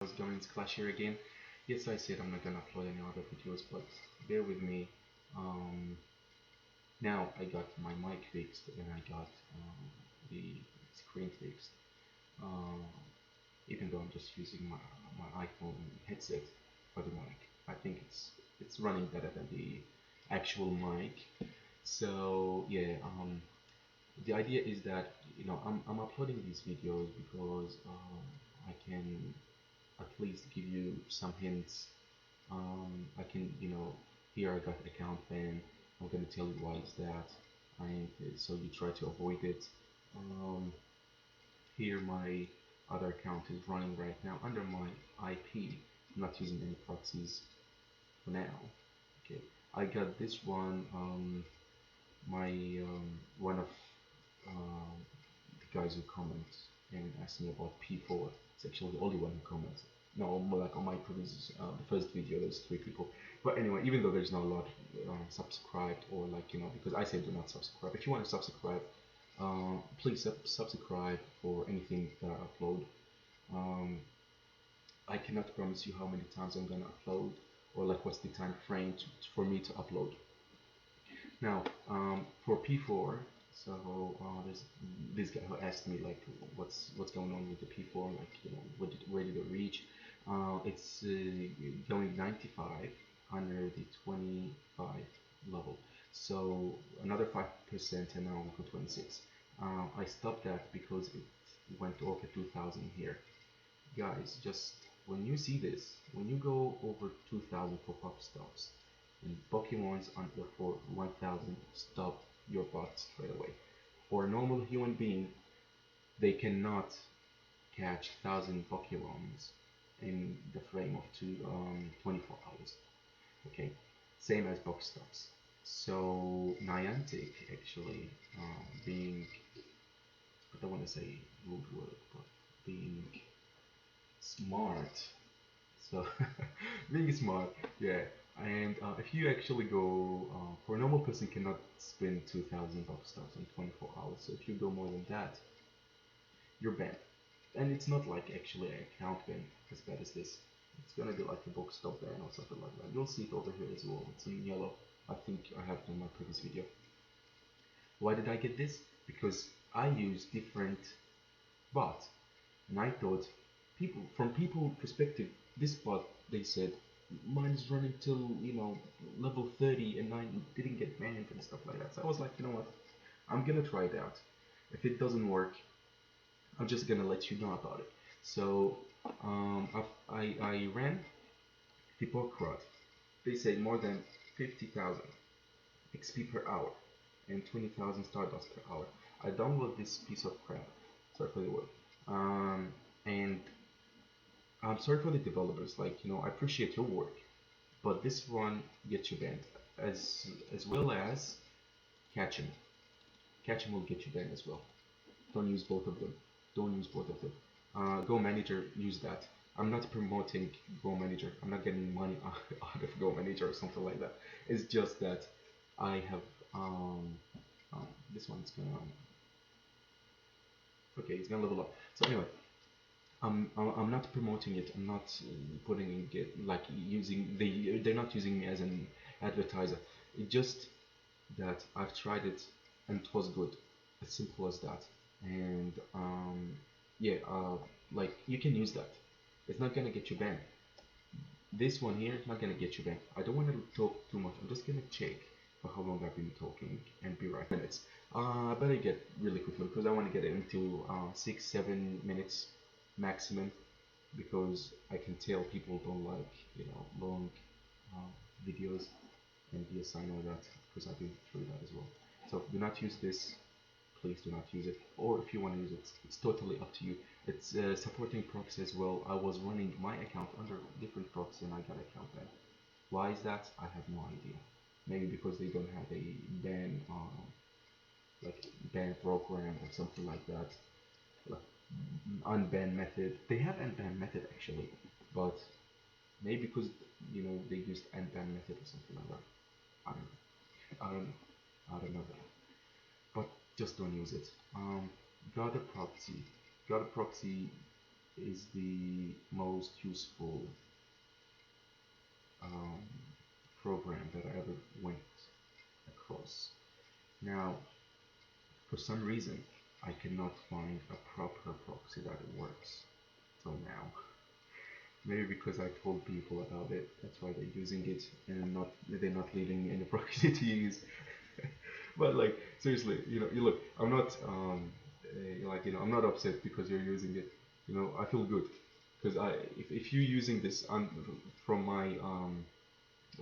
How's it going? It's Clash here again. Yes, I said I'm not gonna upload any other videos, but bear with me. Um, Now I got my mic fixed and I got the screen fixed. Uh, Even though I'm just using my iPhone headset for the mic, I think it's running better than the actual mic. So yeah, the idea is that I'm uploading these videos because I can at least give you some hints. I can, here I got account ban. I'm gonna tell you why is that, and so you try to avoid it. Um, Here my other account is running right now under my IP. I'm not using any proxies for now. Okay, I got this one. My One of um, the guys who comment and asked me about P4. It's actually the only one who commented. No, more like on my previous, the first video, there's 3 people. But anyway, even though there's not a lot subscribed, or like, because I say do not subscribe. If you want to subscribe, please subscribe for anything that I upload. Um, I cannot promise you how many times I'm gonna upload, or like what's the time frame for me to upload. Now, for P4, so there's this guy who asked me like, what's going on with the P4? Like, where did it reach? It's going 95 under the 25 level. So another 5%, and now we go 26. I stopped that because it went over 2,000 here. Guys, just when you see this, when you go over 2,000 for pop stops, and Pokemons under for 1,000, stop your bot straight away. For a normal human being, they cannot catch 1,000 Pokemons in the frame of 24 hours. Okay, same as box stops. So Niantic actually, being, I don't want to say rude word, but being smart. So being smart, yeah. And if you actually go, for a normal person cannot spend 2,000 box stars in 24 hours. So if you go more than that, you're banned. And it's not like actually an account ban as bad as this. It's gonna be like a box stop ban or something like that. You'll see it over here as well. It's in yellow. I think I have it in my previous video. Why did I get this? Because I use different bots, and I thought, from people perspective, this bot, they said mine is running till level 30 and I didn't get banned and stuff like that. So I was like, you know what, I'm gonna try it out. If it doesn't work, I'm just gonna let you know about it. So I ran the Hippocrat. They say more than 50,000 XP per hour and 20,000 Stardust per hour. I download this piece of crap. Sorry for the word. And I'm sorry for the developers. Like, I appreciate your work, but this one gets you banned, as well as catching. Catching will get you banned as well. Don't use both of them. Don't use both of them. Go Manager, use that. I'm not promoting Go Manager. I'm not getting money out of Go Manager or something like that. It's just that I have this one's gonna okay, it's gonna level up. So anyway, I'm not promoting it. I'm not putting it like using they're not using me as an advertiser. It's just that I've tried it and it was good. As simple as that. And yeah, like you can use that. It's not gonna get you banned. This one here is not gonna get you banned. I don't want to talk too much. I'm just gonna check for how long I've been talking and be right minutes. I better get really quickly because I want to get it into 6-7 minutes maximum, because I can tell people don't like long uh, videos, and yes, I know that because I've been through that as well. So do not use this. Please do not use it. Or if you want to use it, it's totally up to you. It's supporting proxy as well. I was running my account under different proxy and I got account ban. Why is that? I have no idea. Maybe because they don't have a ban, like ban program or something like that. Like unban method. They have unban method actually, but maybe because they used unban method or something like that. I don't know. I don't know. I don't know that. But just don't use it. Got a proxy. Got a proxy. is the most useful um, program that I ever went across. Now, for some reason, I cannot find a proper proxy that works till now. Maybe because I told people about it, that's why they're using it, and they're not leaving me any proxy to use. But like seriously, you look, I'm not I'm not upset because you're using it. I feel good because if you're using this from my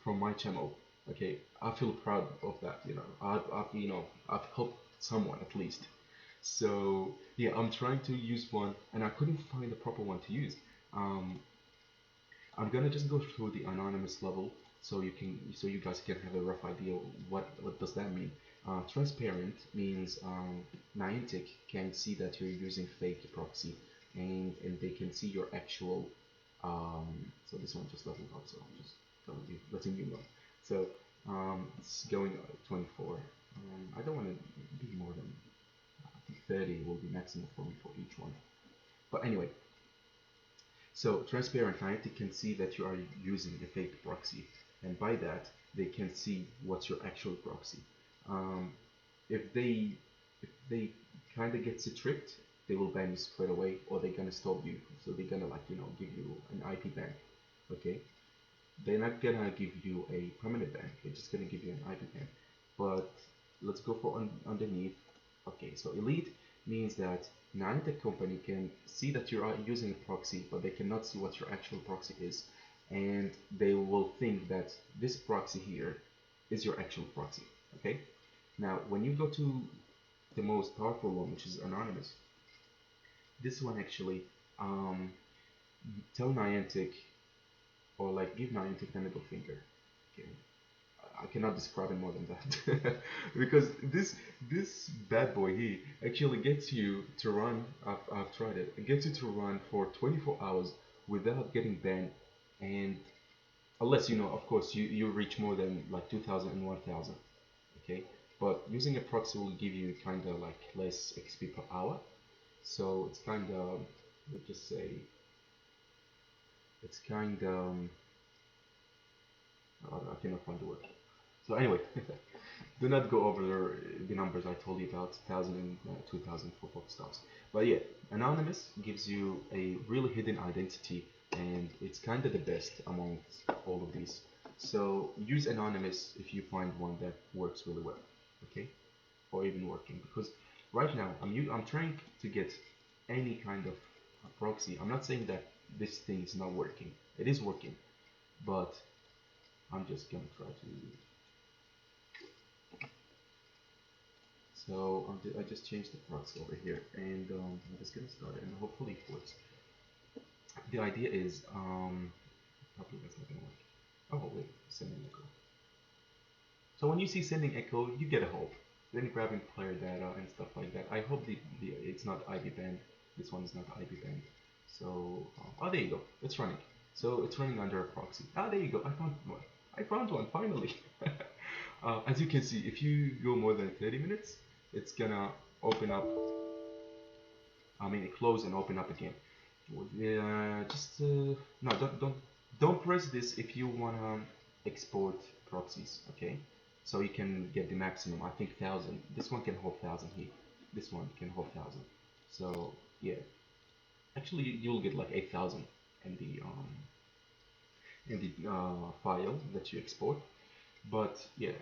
from my channel, okay, I feel proud of that. I've helped someone at least. So yeah, I'm trying to use one, and I couldn't find the proper one to use. Um, I'm gonna just go through the anonymous level so you guys can have a rough idea what does that mean. Transparent means Niantic can see that you're using fake proxy, and they can see your actual. So this one just leveled up, so I'm just letting you know. So it's going 24. I don't want to be more than 30 will be maximum for me for each one. But anyway, so transparent Niantic can see that you are using a fake proxy, and by that they can see what's your actual proxy. Um, if they if they kind of get tricked, they will ban you straight away, or they're gonna stop you. So they're gonna give you an IP ban. Okay, they're not gonna give you a permanent ban. They're just gonna give you an IP ban. But let's go for underneath. Okay, so elite means that Niantic company can see that you are using a proxy, but they cannot see what your actual proxy is, and they will think that this proxy here is your actual proxy. Okay. Now, when you go to the most powerful one, which is anonymous, this one actually um, tell Niantic or like give Niantic the middle finger. Okay. I cannot describe it more than that because this bad boy he actually gets you to run. I've tried it. It gets you to run for 24 hours without getting banned, and unless of course you reach more than like 2,000 and 1,000. Okay, but using a proxy will give you kind of like less XP per hour, so it's kind of, let's just say, it's kind of I cannot find the word. So anyway, do not go over the numbers I told you about, 1,000 and 2,000 for both stuffs. But yeah, anonymous gives you a really hidden identity, and it's kind of the best among all of these. So use anonymous if you find one that works really well, okay, or even working. Because right now I'm trying to get any kind of proxy. I'm not saying that this thing is not working. It is working, but I'm just gonna try to. So I just changed the proxy over here, and I'm just gonna start it, and hopefully it works. The idea is probably that's not gonna work. Oh wait, sending echo. So when you see sending echo, you get a hope. Then grabbing player data and stuff like that. I hope the it's not IB banned. This one is not IB banned. So oh, there you go. It's running. So it's running under a proxy. Ah, there you go. I found one. I found one finally. As you can see, if you go more than 30 minutes, it's gonna open up. I mean, close and open up again. Just no, don't press this if you wanna export proxies. Okay, so you can get the maximum. I think 1,000. This one can hold 1,000 here. This one can hold 1,000. So yeah, actually you'll get like 8,000 in the file that you export. But yeah,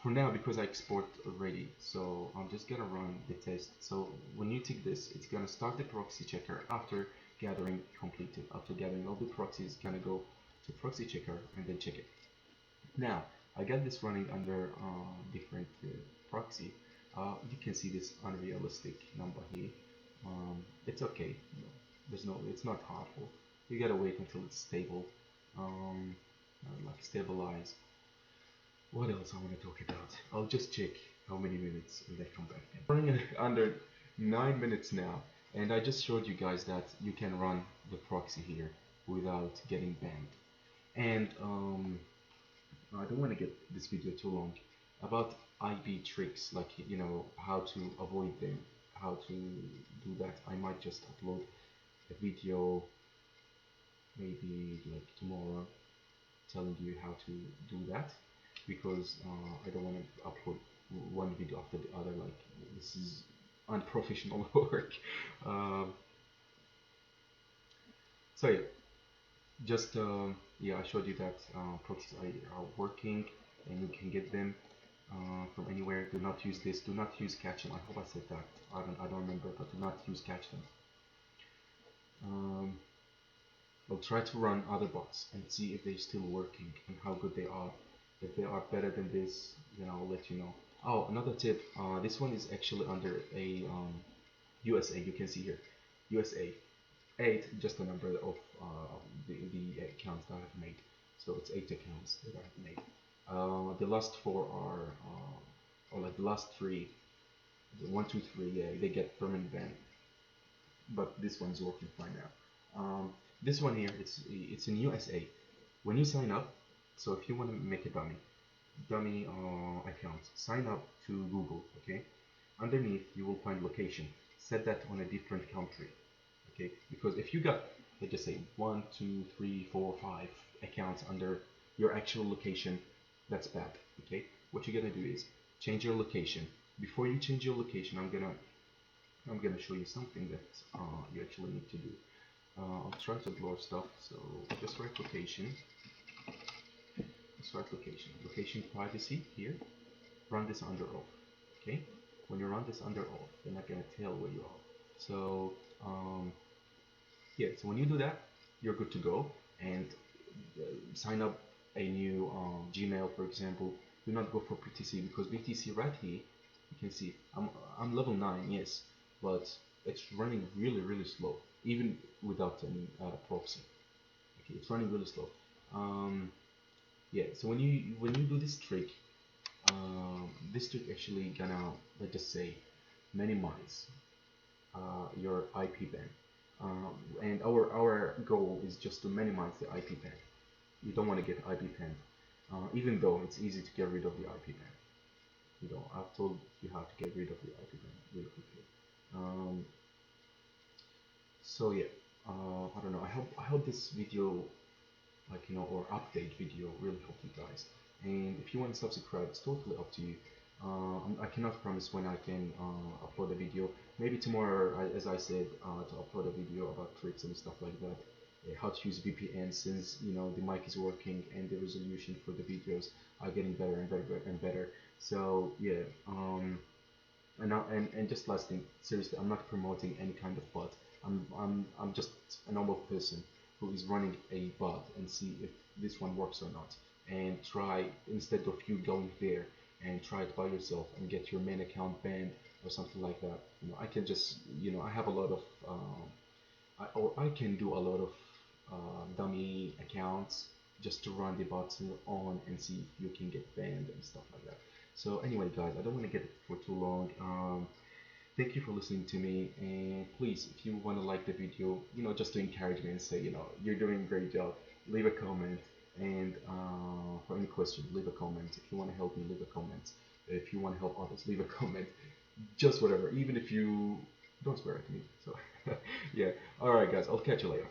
for now, because I export already, so I'm just gonna run the test. So when you tick this, it's gonna start the proxy checker after gathering completed. After gathering all the proxies, gonna go to proxy checker and then check it. Now I got this running under different proxy. You can see this unrealistic number here. It's okay. It's not harmful. You gotta wait until it's stable, like stabilize. What else I want to talk about? I'll just check how many minutes and then come back. Running under 9 minutes now, and I just showed you guys that you can run the proxy here without getting banned. And I don't want to get this video too long. About IB tricks, like how to avoid them, how to do that. I might just upload a video maybe like tomorrow telling you how to do that, because I don't want to upload one video after the other. Like, this is unprofessional work. Um, so yeah, just yeah, I showed you that proxies are working and you can get them from anywhere. Do not use this. Do not use catch them. I hope I said that. I don't remember, but do not use catch them. I'll try to run other bots and see if they're still working and how good they are. If they are better than this, then I'll let you know. Oh, another tip. This one is actually under a USA. You can see here, USA 8, just the number of the accounts that I've made. So it's 8 accounts that I've made. The last 4 are, or like the last 3, the 1, 2, 3, yeah, they get permanent ban. But this one's working fine now. This one here, it's in USA. When you sign up, so if you want to make a dummy account, sign up to Google, okay? Underneath you will find location. Set that on a different country, okay? Because if you got, let's just say 1, 2, 3, 4, 5 accounts under your actual location, that's bad, okay? What you're gonna do is change your location. Before you change your location, I'm gonna show you something that you actually need to do. I'll try to blur stuff, so just write location. Just write location. Location privacy here. Run this under off. Okay. When you run this under off, they're not gonna tell where you are. So yeah. So when you do that, you're good to go. And sign up a new Gmail, for example. Do not go for BTC, because BTC right here, you can see I'm level 9, yes, but it's running really slow, even without any proxy. Okay, it's running really slow. Yeah, so when you do this trick actually gonna, let's just say, minimize your IP ban. And our goal is just to minimize the IP ban. You don't want to get IP banned, even though it's easy to get rid of the IP ban. You know, I've told you how to get rid of the IP ban really quickly. So yeah, I don't know. I hope this video, like, you know, or update video, really helped you guys. And if you want to subscribe, it's totally up to you. I cannot promise when I can upload a video. Maybe tomorrow, as I said, to upload a video about tricks and stuff like that. How to use VPN, since you know the mic is working and the resolution for the videos are getting better and better and better. So yeah, and just last thing, seriously, I'm not promoting any kind of bot. I'm just a normal person who is running a bot and see if this one works or not, and try, instead of you going there and try it by yourself and get your main account banned or something like that. You know, I can just, you know, I have a lot of I can do a lot of dummy accounts just to run the bots on and see if you can get banned and stuff like that. So anyway, guys, I don't want to get it for too long. Thank you for listening to me, and please, if you want to like the video, you know, just to encourage me and say, you know, you're doing a great job, leave a comment. And for any question, leave a comment. If you want to help me, leave a comment. If you want to help others, leave a comment. Just whatever, even if you don't swear at me. So yeah, all right, guys, I'll catch you later.